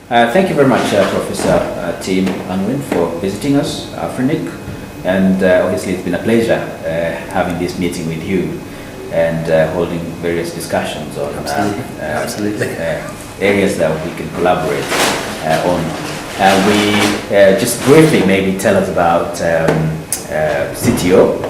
Thank you very much, Professor Team Unwin, for visiting us, AFRINIC, and obviously it's been a pleasure having this meeting with you and holding various discussions on Absolutely. areas that we can collaborate on. We just briefly maybe tell us about CTO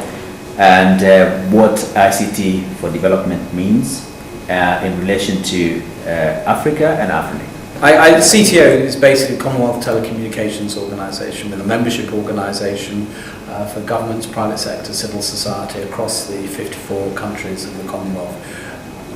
and what ICT for development means in relation to Africa and AFRINIC. CTO is basically Commonwealth Telecommunications organisation, with a membership organisation for governments, private sector, civil society across the 54 countries of the Commonwealth,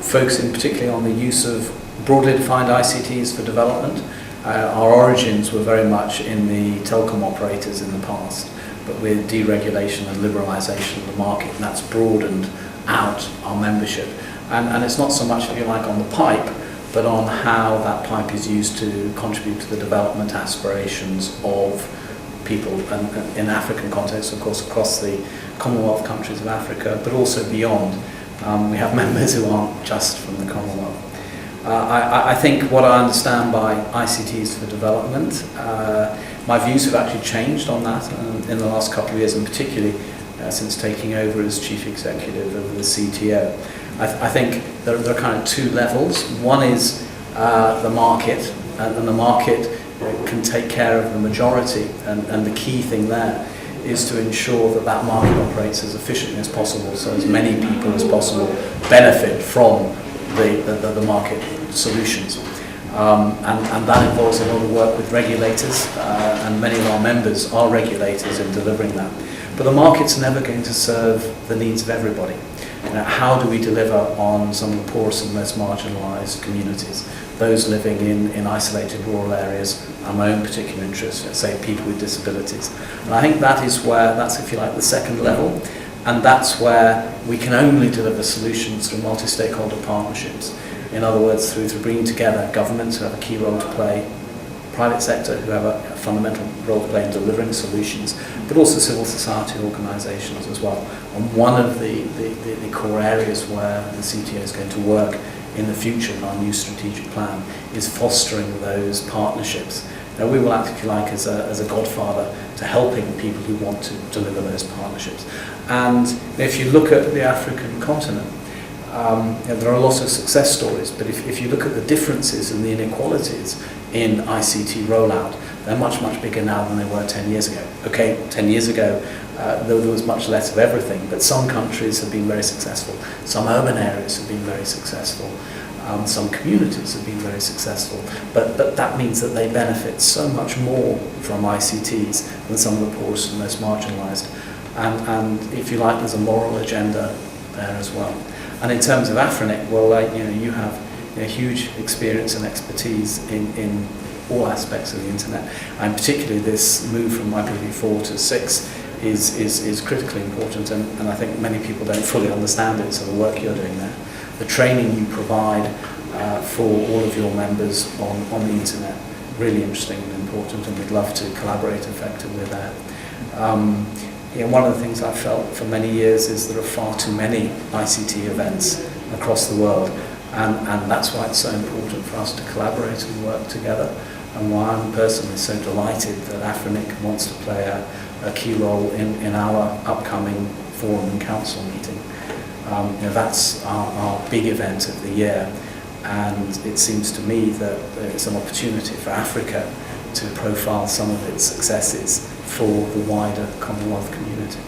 focusing particularly on the use of broadly defined ICTs for development. Our origins were very much in the telecom operators in the past, but with deregulation and liberalisation of the market, and that's broadened out our membership. And it's not so much, if you like, on the pipe, but on how that pipe is used to contribute to the development aspirations of people, and in African context, of course, across the Commonwealth countries of Africa, but also beyond. We have members who aren't just from the Commonwealth. I think what I understand by ICTs for development, my views have actually changed on that in the last couple of years, and particularly since taking over as Chief Executive of the CTO. I think there are kind of two levels. One is the market, and the market can take care of the majority, and the key thing there is to ensure that that market operates as efficiently as possible, so as many people as possible benefit from the market solutions. And that involves a lot of work with regulators, and many of our members are regulators in delivering that. But the market's never going to serve the needs of everybody. How do we deliver on some of the poorest and most marginalised communities, those living in isolated rural areas, and my own particular interest, let's say people with disabilities. And I think that's, if you like, the second level, and that's where we can only deliver solutions through multi-stakeholder partnerships. In other words, through bringing together governments who have a key role to play, private sector who have a fundamental role to play in delivering solutions, but also civil society organisations as well. And one of the core areas where the CTO is going to work in the future in our new strategic plan is fostering those partnerships. Now, we will act, if you like, as a godfather to helping people who want to deliver those partnerships. And if you look at the African continent, there are lots of success stories, but if you look at the differences and the inequalities in ICT rollout, they're much, much bigger now than they were 10 years ago. Okay, 10 years ago, there was much less of everything, but some countries have been very successful. Some urban areas have been very successful. Some communities have been very successful. But that means that they benefit so much more from ICTs than some of the poorest and most marginalised. And if you like, there's a moral agenda there as well. And in terms of AFRINIC, well, you have huge experience and expertise in all aspects of the internet, and particularly this move from IPv4 to 6 is critically important, and I think many people don't fully understand it, so the work you're doing there, the training you provide for all of your members on the internet, really interesting and important, and we'd love to collaborate effectively there. One of the things I've felt for many years is there are far too many ICT events across the world, and that's why it's so important for us to collaborate and work together, and why I'm personally so delighted that AFRINIC wants to play a key role in our upcoming forum and council meeting. That's our big event of the year, and it seems to me that it's an opportunity for Africa to profile some of its successes for the wider Commonwealth community.